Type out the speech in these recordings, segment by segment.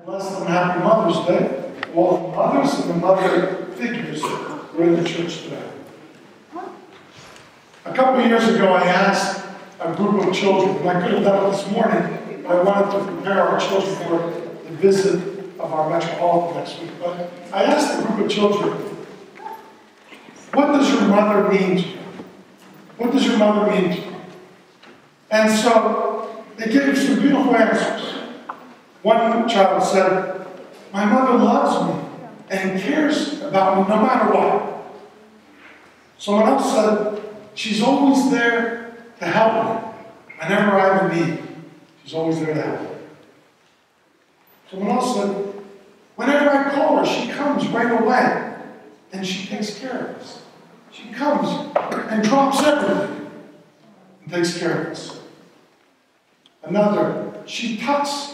Blessed and happy Mother's Day to all the mothers and the mother figures who are in the church today. A couple of years ago, I asked a group of children, and I could have done it this morning, but I wanted to prepare our children for the visit of our Metropolitan next week. But I asked a group of children, what does your mother mean to you? What does your mother mean to you? And so they gave some beautiful answers. One child said, my mother loves me and cares about me no matter what. Someone else said, she's always there to help me whenever I'm in need. She's always there to help me. Someone else said, whenever I call her, she comes right away and she takes care of us. She comes and drops everything and takes care of us. Another, she tucks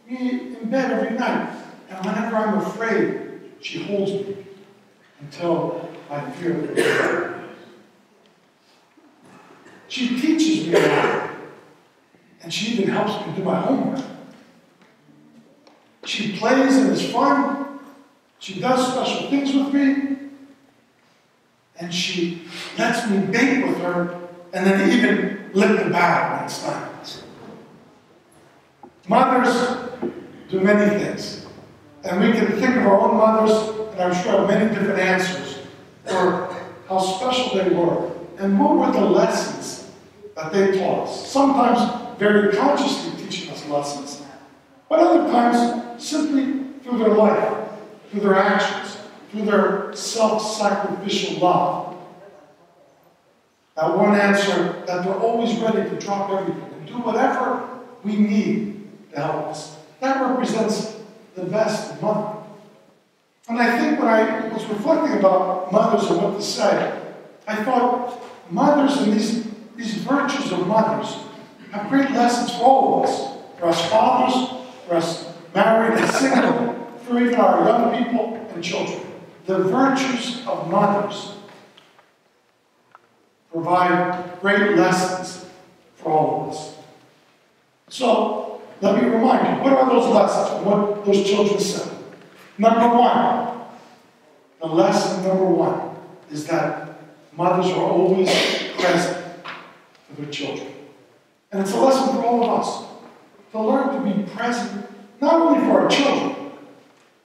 me in bed every night, and whenever I'm afraid, she holds me until I feel it. She teaches me a lot, and she even helps me do my homework. She plays and is fun. She does special things with me, and she lets me bake with her, and then even lick the bag when it's time. Mothers do many things. And we can think of our own mothers, and I'm sure have many different answers for how special they were. And what were the lessons that they taught us? Sometimes very consciously teaching us lessons, but other times simply through their life, through their actions, through their self-sacrificial love. That one answer, that they're always ready to drop everything and do whatever we need to help us. That represents the best of mother. And I think when I was reflecting about mothers and what to say, I thought mothers and these virtues of mothers have great lessons for all of us. For us fathers, for us married and single, for even our young people and children. The virtues of mothers provide great lessons for all of us. So, let me remind you, what are those lessons and what those children said? Number one, the lesson number one is that mothers are always present for their children. And it's a lesson for all of us to learn to be present, not only for our children,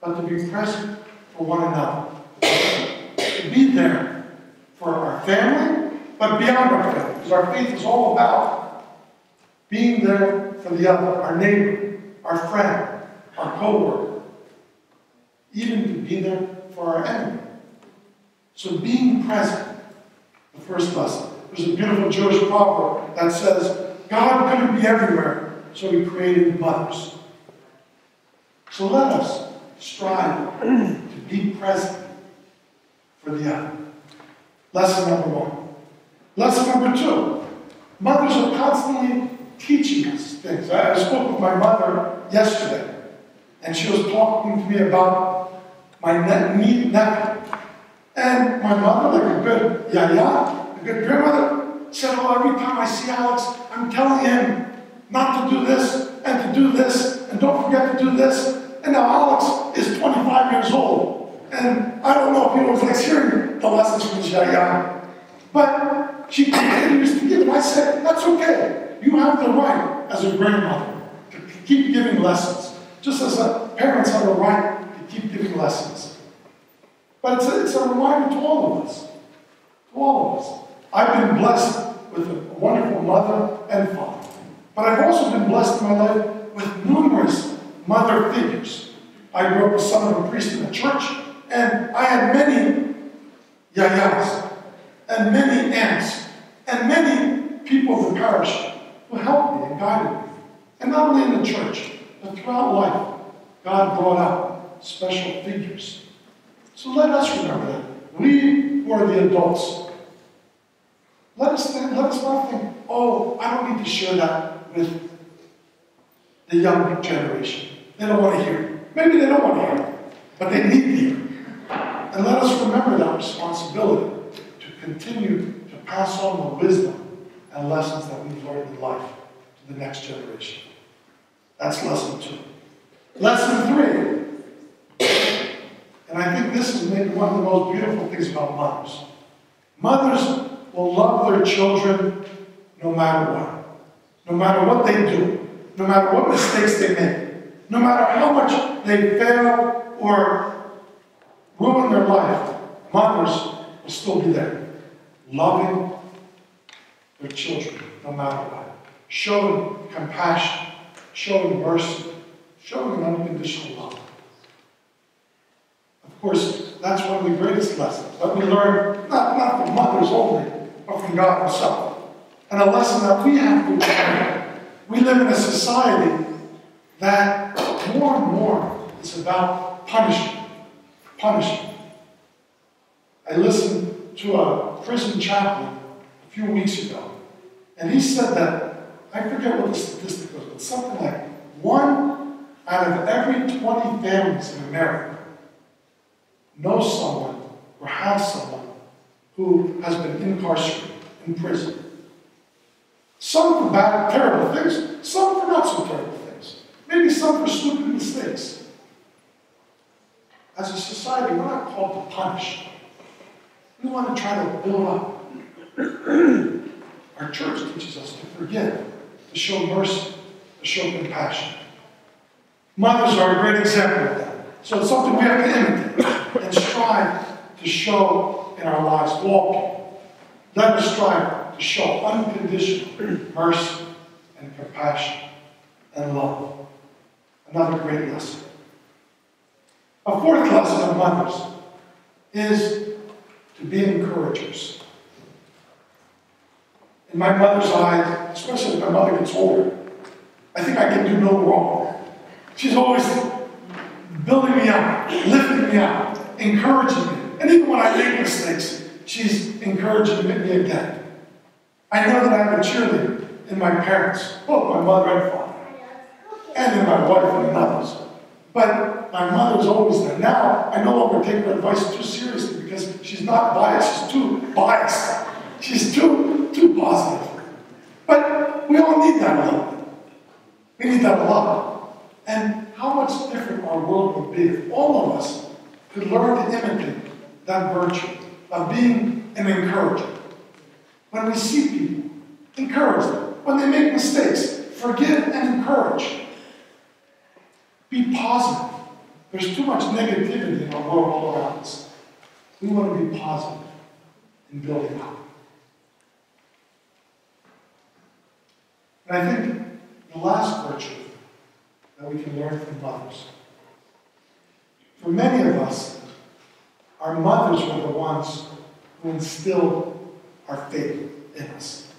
but to be present for one another. To be there for our family, but beyond our family, because our faith is all about being there for the other, our neighbor, our friend, our co-worker, even to be there for our enemy. So being present, the first lesson. There's a beautiful Jewish proverb that says, God couldn't be everywhere, so he created mothers. So let us strive to be present for the other. Lesson number one. Lesson number two. Mothers are constantly teaching us things. I spoke with my mother yesterday, and she was talking to me about my nephew. And my mother, like a good yaya, a good grandmother, said, oh, every time I see Alex, I'm telling him not to do this, and to do this, and don't forget to do this. And now Alex is 25 years old, and I don't know if he always likes hearing the lessons from his yaya. But she continues to give, and I said, that's okay. You have the right, as a grandmother, to keep giving lessons, just as parents have a right to keep giving lessons. But it's a reminder to all of us. To all of us. I've been blessed with a wonderful mother and father. But I've also been blessed in my life with numerous mother figures. I grew up a son of a priest in the church, and I had many yayas, and many aunts, and many people of the parish who helped me and guided me. And not only in the church, but throughout life, God brought out special figures. So let us remember that. We who are the adults, let us not think, oh, I don't need to share that with the young generation. They don't want to hear it. Maybe they don't want to hear it, but they need to hear it. And let us remember that responsibility to continue to pass on the wisdom and lessons that we've learned in life to the next generation. That's lesson two. Lesson 3. And I think this is maybe one of the most beautiful things about mothers. Mothers will love their children no matter what. No matter what they do. No matter what mistakes they make. No matter how much they fail or ruin their life. Mothers will still be there. Loving their children no matter what. Showing compassion. Showing mercy. Showing an unconditional love. Of course, that's one of the greatest lessons that we learn, not from mothers only, but from God Himself. And a lesson that we have to learn. We live in a society that more and more is about punishment. Punishment. I listened to a prison chaplain a few weeks ago, and he said that, I forget what the statistic was, but something like 1 out of every 20 families in America knows someone or has someone who has been incarcerated, in prison. Some for bad, terrible things, some for not so terrible things. Maybe some for stupid mistakes. As a society, we're not called to punish. We want to try to build up. Our church teaches us to forgive, to show mercy, to show compassion. Mothers are a great example of that. So it's something we have to imitate and strive to show in our lives to all people. Let us strive to show unconditional mercy and compassion and love. Another great lesson. A fourth lesson of mothers is to be encouragers. In my mother's eyes, especially as my mother gets older, I think I can do no wrong. She's always building me up, lifting me up, encouraging me. And even when I make mistakes, she's encouraging me again. I know that I have a cheerleader in my parents, both my mother and father, and in my wife and in others. But my mother is always there. Now, I no longer take her advice too seriously because she's not biased. She's too biased. She's too positive. But we all need that a little bit. We need that a lot. And how much different our world would be if all of us could learn to imitate that virtue of being an encourager. When we see people, encourage them. When they make mistakes, forgive and encourage. Be positive. There's too much negativity in our world all around us. We want to be positive in building up. And I think the last virtue that we can learn from mothers. For many of us, our mothers were the ones who instilled our faith in us.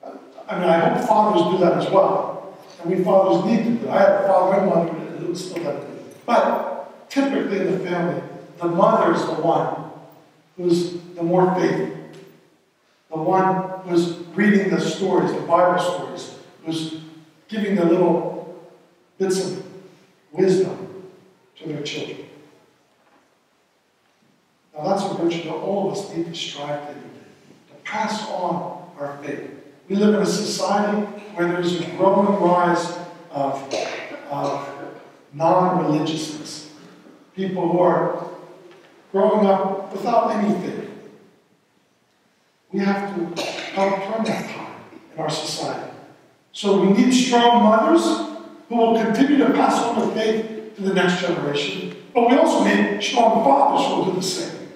I mean, I hope fathers do that as well. And we fathers need to do it. I have a father and mother who instilled that in me. But typically in the family, the mother is the one who's the more faithful. The one who's reading the stories, the Bible stories, who's giving the little bits of wisdom to their children. Now that's a virtue that all of us need to strive to pass on our faith. We live in a society where there's a growing rise of non-religiousness. People who are growing up without any faith. We have to help turn that tide in our society. So we need strong mothers who will continue to pass on the faith to the next generation. But we also need strong fathers who will do the same.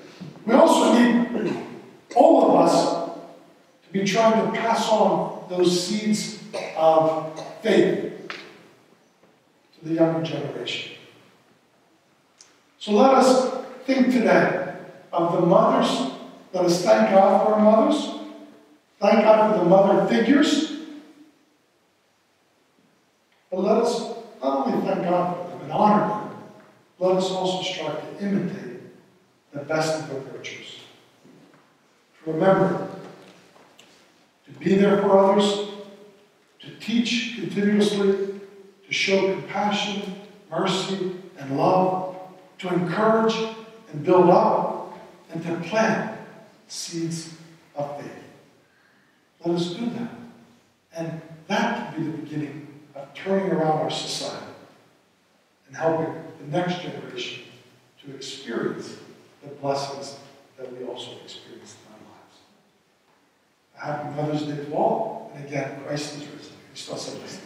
We also need all of us to be trying to pass on those seeds of faith to the younger generation. So let us think today of the mothers. Let us thank God for our mothers. Thank God for the mother figures. But let us not only thank God for them and honor them, let us also strive to imitate the best of their virtues. Remember to be there for others, to teach continuously, to show compassion, mercy, and love, to encourage and build up, and to plant seeds of faith. Let us do that. And that can be the beginning of turning around our society and helping the next generation to experience the blessings that we also experienced in our lives. Happy Mother's Day to all. And again, Christ is risen. Christos Anastas.